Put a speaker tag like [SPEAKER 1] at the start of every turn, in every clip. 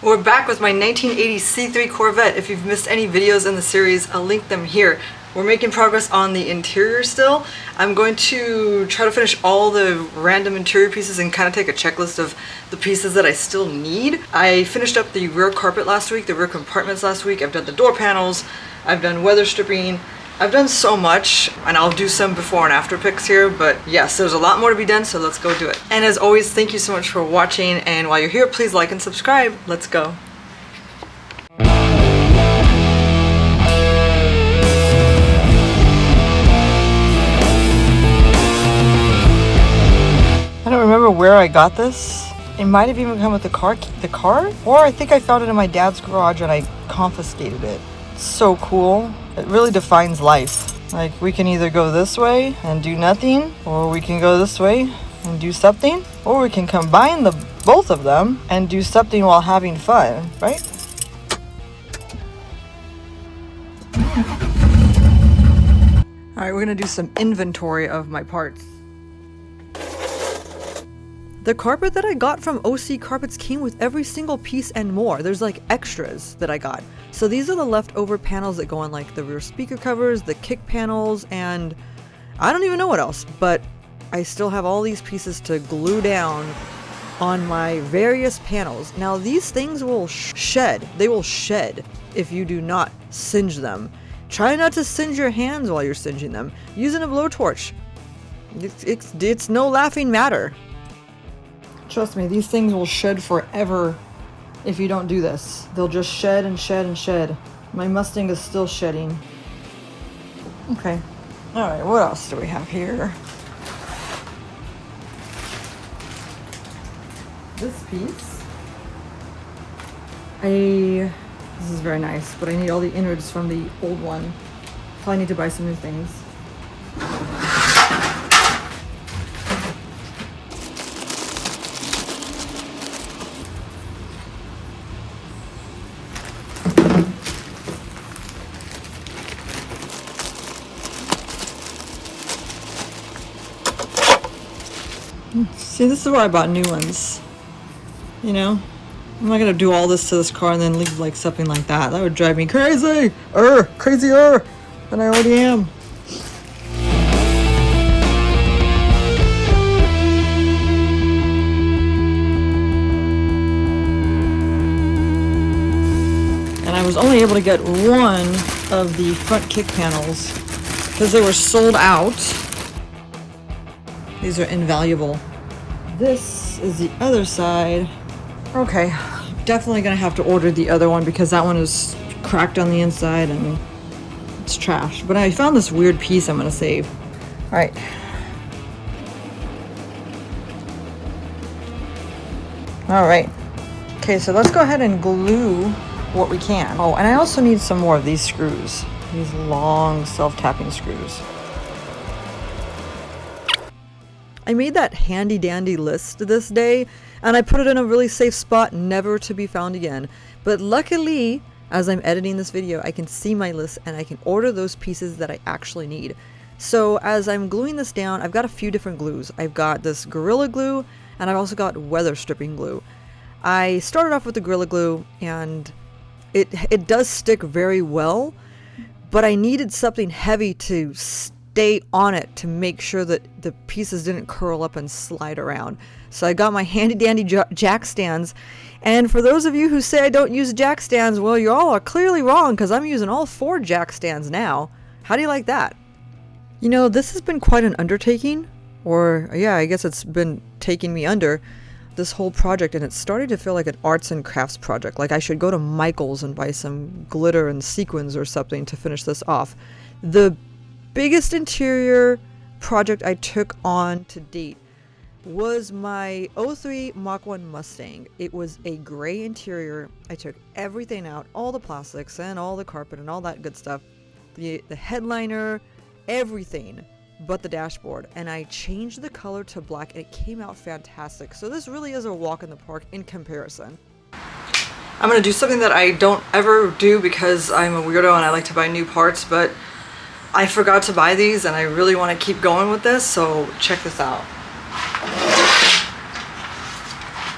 [SPEAKER 1] We're back with my 1980 C3 Corvette. If you've missed any videos in the series, I'll link them here. We're making progress on the interior still. I'm going to try to finish all the random interior pieces and kind of take a checklist of the pieces that I still need. I finished up the rear carpet last week, the rear compartments last week. I've done the door panels, I've done weather stripping. I've done so much, and I'll do some before and after pics here, but yes, there's a lot more to be done, so let's go do it. And as always, thank you so much for watching, and while you're here, please like and subscribe. Let's go. I don't remember where I got this. It might have even come with the car, or I think I found it in my dad's garage and I confiscated it. It's so cool. It really defines life. Like, we can either go this way and do nothing, or we can go this way and do something, or we can combine both of them and do something while having fun, right? All right, we're gonna do some inventory of my parts. The carpet that I got from OC Carpets came with every single piece and more. There's like extras that I got. So these are the leftover panels that go on like the rear speaker covers, the kick panels, and I don't even know what else, but I still have all these pieces to glue down on my various panels. Now these things will shed. They will shed if you do not singe them. Try not to singe your hands while you're singeing them. Using a blowtorch. It's no laughing matter. Trust me, these things will shed forever if you don't do this. They'll just shed and shed and shed. My Mustang is still shedding. Okay. Alright, what else do we have here? This piece. This is very nice, but I need all the innards from the old one. Probably need to buy some new things. See, this is where I bought new ones. You know? I'm not gonna do all this to this car and then leave like something like that. That would drive me crazy! Crazier than I already am. And I was only able to get one of the front kick panels because they were sold out. These are invaluable. This is the other side. Okay, definitely gonna have to order the other one because that one is cracked on the inside and it's trash. But I found this weird piece I'm gonna save. All right. All right. Okay, so let's go ahead and glue what we can. Oh, and I also need some more of these screws. These long self-tapping screws. I made that handy dandy list this day and I put it in a really safe spot, never to be found again. But luckily, as I'm editing this video, I can see my list and I can order those pieces that I actually need. So as I'm gluing this down, I've got a few different glues. I've got this Gorilla Glue and I've also got weather stripping glue. I started off with the Gorilla Glue and it does stick very well, but I needed something heavy to stay on it to make sure that the pieces didn't curl up and slide around. So I got my handy dandy jack stands, and for those of you who say I don't use jack stands, well, you all are clearly wrong because I'm using all 4 jack stands now. How do you like that? You know, this has been quite an undertaking, or yeah, I guess it's been taking me under this whole project, and it's starting to feel like an arts and crafts project. Like I should go to Michael's and buy some glitter and sequins or something to finish this off. The biggest interior project I took on to date was my 03 Mach 1 Mustang. It was a gray interior. I took everything out, all the plastics and all the carpet and all that good stuff. The headliner, everything but the dashboard. And I changed the color to black and it came out fantastic. So this really is a walk in the park in comparison. I'm gonna do something that I don't ever do because I'm a weirdo and I like to buy new parts, but I forgot to buy these and I really want to keep going with this, so check this out.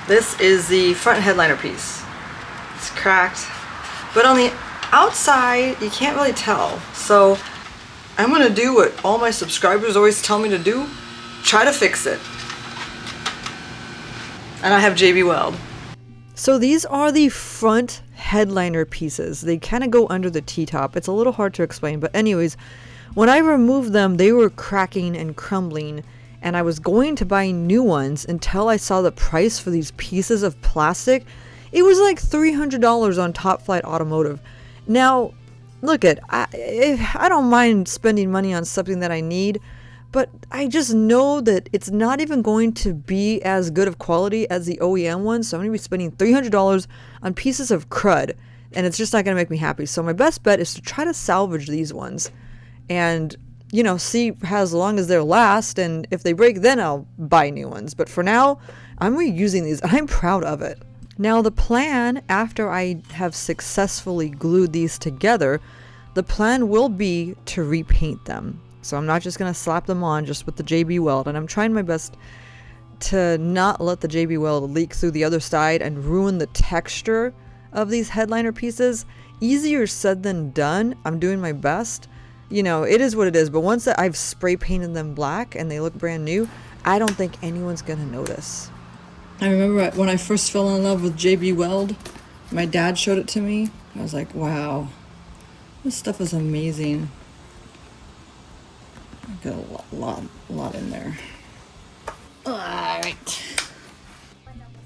[SPEAKER 1] This is the front headliner piece. cracked. But on the outside, you can't really tell. So I'm gonna do what all my subscribers always tell me to do. Try to fix it. And I have JB Weld. So these are the front headliner pieces. They kind of go under the T-top. It's a little hard to explain, but anyways, when I removed them, they were cracking and crumbling, and I was going to buy new ones until I saw the price for these pieces of plastic. It was like $300 on Top Flight Automotive. Now, look I don't mind spending money on something that I need, but I just know that it's not even going to be as good of quality as the OEM ones. So I'm going to be spending $300 on pieces of crud, and it's just not going to make me happy. So my best bet is to try to salvage these ones and, you know, see as long as they'll last. And if they break, then I'll buy new ones. But for now, I'm reusing these. I'm proud of it. Now the plan, after I have successfully glued these together, the plan will be to repaint them. So I'm not just going to slap them on just with the JB Weld, and I'm trying my best to not let the JB Weld leak through the other side and ruin the texture of these headliner pieces. Easier said than done. I'm doing my best. You know, it is what it is, but once that I've spray painted them black and they look brand new, I don't think anyone's going to notice. I remember when I first fell in love with JB Weld, my dad showed it to me. I was like, wow, this stuff is amazing. I got a lot in there. All right.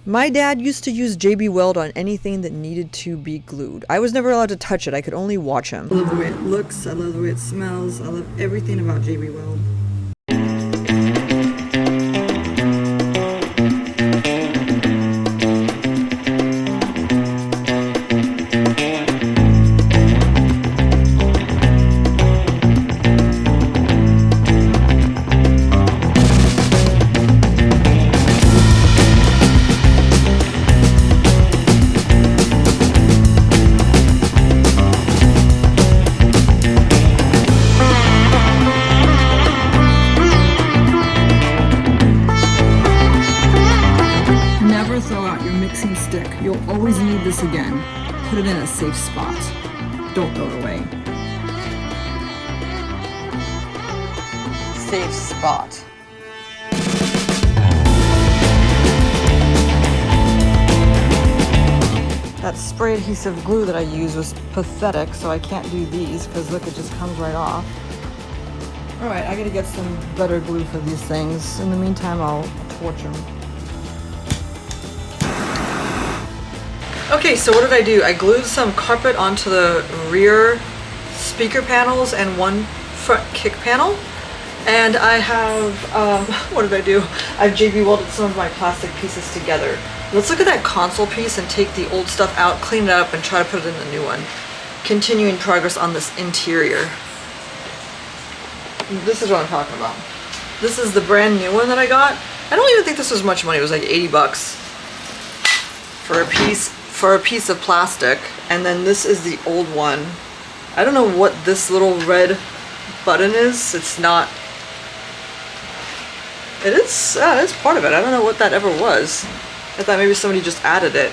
[SPEAKER 1] My dad used to use JB Weld on anything that needed to be glued. I was never allowed to touch it. I could only watch him. I love the way it looks. I love the way it smells. I love everything about JB Weld. You'll always need this again. Put it in a safe spot. Don't throw it away. Safe spot. That spray adhesive glue that I used was pathetic, so I can't do these because look, it just comes right off. Alright, I gotta get some better glue for these things. In the meantime, I'll torch them. Okay, so what did I do? I glued some carpet onto the rear speaker panels and one front kick panel. And I have, what did I do? I've JB welded some of my plastic pieces together. Let's look at that console piece and take the old stuff out, clean it up, and try to put it in the new one. Continuing progress on this interior. This is what I'm talking about. This is the brand new one that I got. I don't even think this was much money. It was like 80 bucks for a piece of plastic. And then this is the old one. I don't know what this little red button is. It's not. It is. It's part of it. I don't know what that ever was. I thought maybe somebody just added it.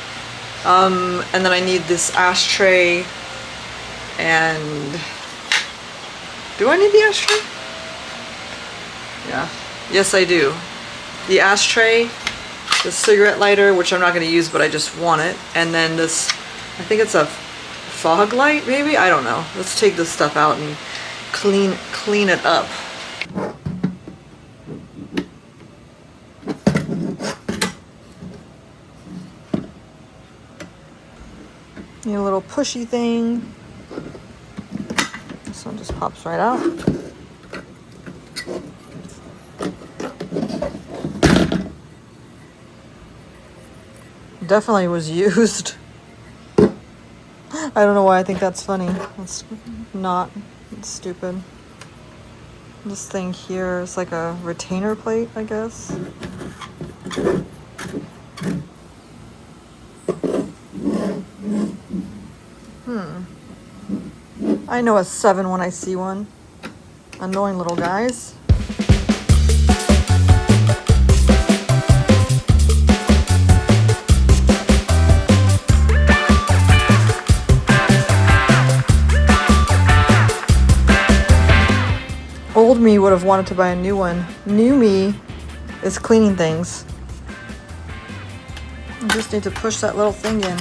[SPEAKER 1] And then I need this ashtray. And do I need the ashtray? Yeah. Yes, I do. The ashtray, the cigarette lighter, which I'm not going to use, but I just want it. And then this, I think it's a fog light, maybe? I don't know. Let's take this stuff out and clean it up. Need a little pushy thing. This one just pops right out. Definitely was used. I don't know why I think that's funny. It's not. It's stupid. This thing here is like a retainer plate, I guess. I know a 7 when I see one. Annoying little guys. Old me would have wanted to buy a new one. New me is cleaning things. I just need to push that little thing in.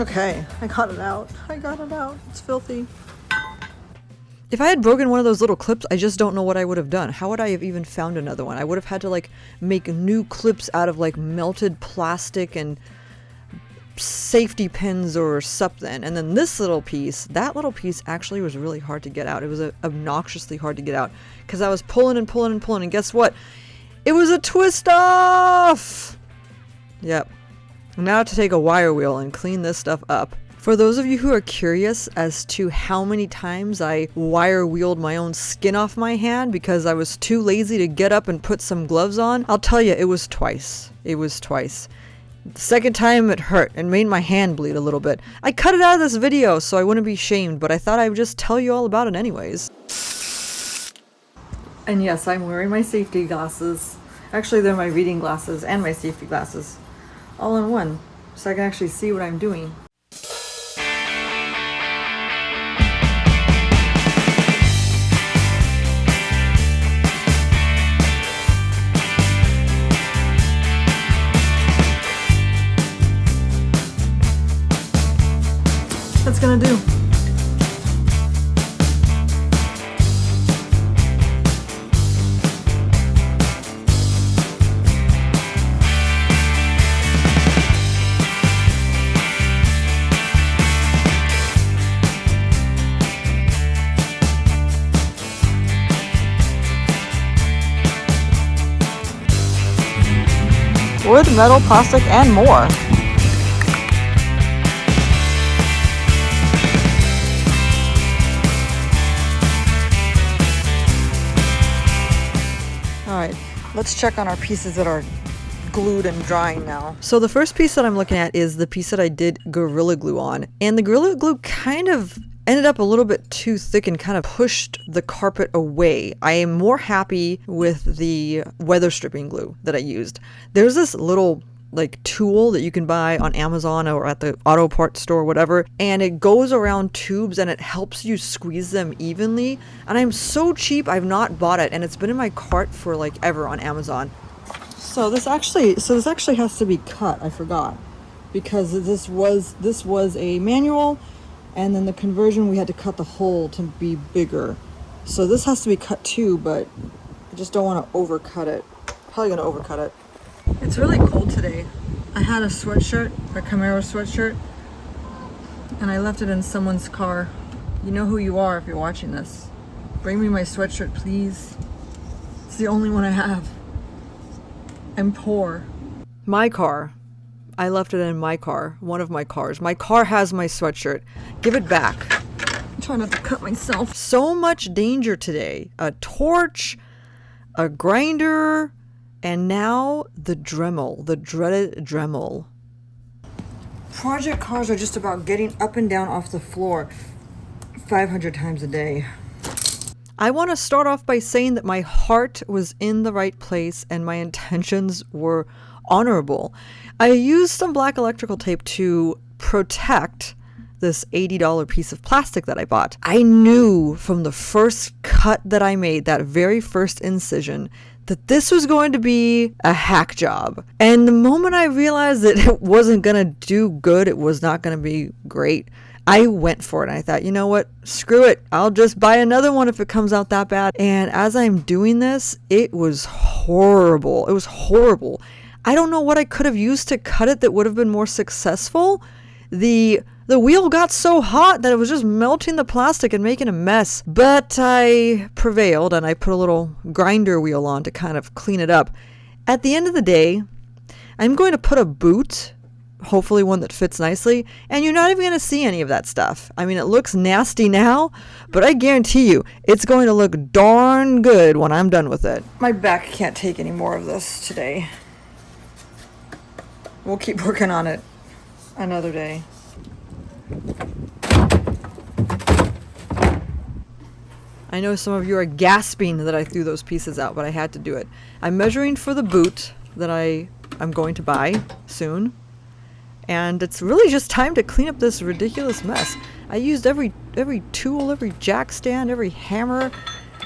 [SPEAKER 1] Okay, I got it out. I got it out. It's filthy. If I had broken one of those little clips, I just don't know what I would have done. How would I have even found another one? I would have had to like make new clips out of like melted plastic and safety pins or something. And then this little piece, that little piece actually was really hard to get out. It was obnoxiously hard to get out because I was pulling and pulling and pulling, and guess what? It was a twist off! Yep. Now to take a wire wheel and clean this stuff up. For those of you who are curious as to how many times I wire wheeled my own skin off my hand because I was too lazy to get up and put some gloves on, I'll tell you, it was twice. It was twice. The second time it hurt and made my hand bleed a little bit. I cut it out of this video so I wouldn't be shamed, but I thought I would just tell you all about it anyways. And yes, I'm wearing my safety glasses. Actually, they're my reading glasses and my safety glasses. All in one, so I can actually see what I'm doing. That's gonna do. Wood, metal, plastic, and more. Alright, let's check on our pieces that are glued and drying now. So the first piece that I'm looking at is the piece that I did Gorilla Glue on. And the Gorilla Glue kind of ended up a little bit too thick and kind of pushed the carpet away. I am more happy with the weather stripping glue that I used. There's this little like tool that you can buy on Amazon or at the auto parts store or whatever, and it goes around tubes and it helps you squeeze them evenly. And I'm so cheap, I've not bought it, and it's been in my cart for like ever on Amazon. So this actually has to be cut. I forgot, because this was a manual, and then the conversion we had to cut the hole to be bigger. So this has to be cut too, but I just don't want to overcut it. Probably gonna overcut it. It's really cold today. I had a sweatshirt, a Camaro sweatshirt, and I left it in someone's car. You know who you are if you're watching this. Bring me my sweatshirt, please. It's the only one I have. I'm poor. My car. I left it in my car. One of my cars. My car has my sweatshirt. Give it back. I'm trying not to cut myself. So much danger today. A torch, a grinder, and now the Dremel, the dreaded Dremel. Project cars are just about getting up and down off the floor 500 times a day. I want to start off by saying that my heart was in the right place and my intentions were honorable. I used some black electrical tape to protect this $80 piece of plastic that I bought. I knew from the first cut that I made, that very first incision, that this was going to be a hack job. And the moment I realized that it wasn't going to do good, it was not going to be great, I went for it. And I thought, you know what? Screw it. I'll just buy another one if it comes out that bad. And as I'm doing this, it was horrible. It was horrible. I don't know what I could have used to cut it that would have been more successful. The The wheel got so hot that it was just melting the plastic and making a mess. But I prevailed and I put a little grinder wheel on to kind of clean it up. At the end of the day, I'm going to put a boot, hopefully one that fits nicely, and you're not even going to see any of that stuff. I mean, it looks nasty now, but I guarantee you it's going to look darn good when I'm done with it. My back can't take any more of this today. We'll keep working on it another day. I know some of you are gasping that I threw those pieces out, but I had to do it. I'm measuring for the boot that I'm going to buy soon. And it's really just time to clean up this ridiculous mess. I used every tool, every jack stand, every hammer,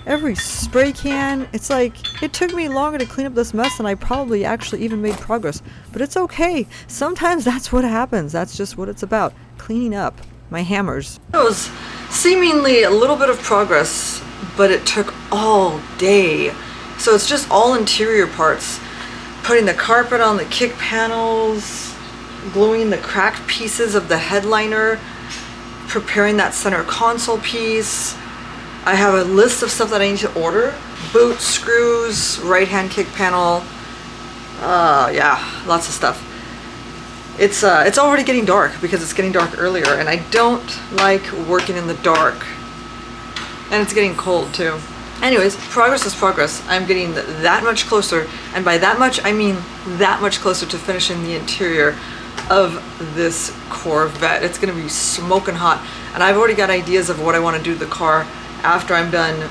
[SPEAKER 1] every spray can. It's like, it took me longer to clean up this mess than I probably actually even made progress. But it's okay. Sometimes that's what happens. That's just what it's about. Cleaning up my hammers. It was seemingly a little bit of progress, but it took all day. So it's just all interior parts. Putting the carpet on the kick panels, gluing the cracked pieces of the headliner, preparing that center console piece. I have a list of stuff that I need to order. Boot, screws, right-hand kick panel. Yeah, lots of stuff. It's already getting dark because it's getting dark earlier, and I don't like working in the dark. And it's getting cold too. Anyways, progress is progress. I'm getting that much closer, and by that much I mean that much closer to finishing the interior of this Corvette. It's gonna be smoking hot, and I've already got ideas of what I want to do to the car after I'm done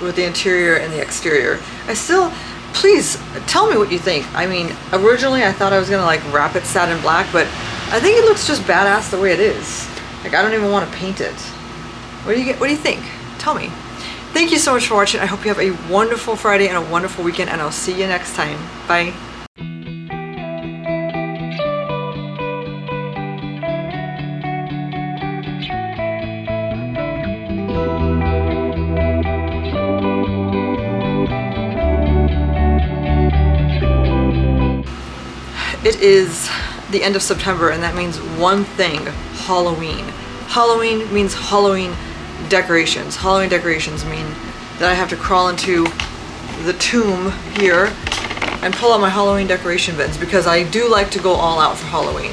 [SPEAKER 1] with the interior and the exterior. Please tell me what you think. I mean, originally I thought I was gonna like wrap it satin black, but I think it looks just badass the way it is. Like, I don't even want to paint it. What do you think? Tell me. Thank you so much for watching. I hope you have a wonderful Friday and a wonderful weekend, and I'll see you next time. Bye. It is the end of September, and that means one thing: Halloween. Halloween means Halloween decorations. Halloween decorations mean that I have to crawl into the tomb here and pull out my Halloween decoration bins, because I do like to go all out for Halloween.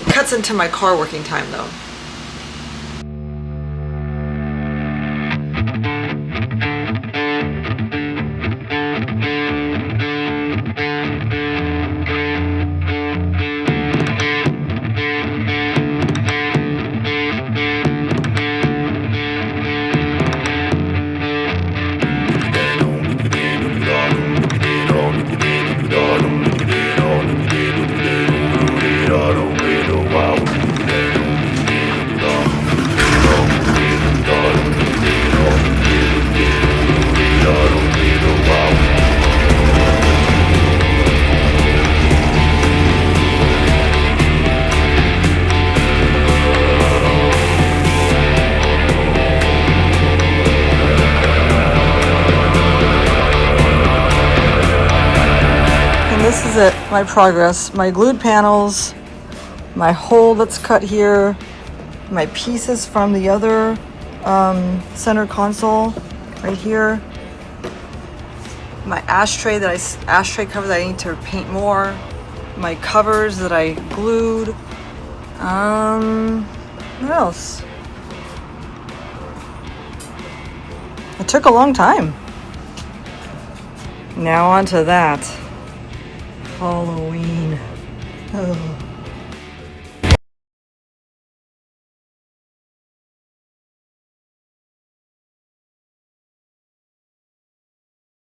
[SPEAKER 1] It cuts into my car working time though. This is it, my progress. My glued panels, my hole that's cut here, my pieces from the other center console right here, my ashtray cover that I need to paint more, my covers that I glued. What else? It took a long time. Now on to that. Halloween. Oh.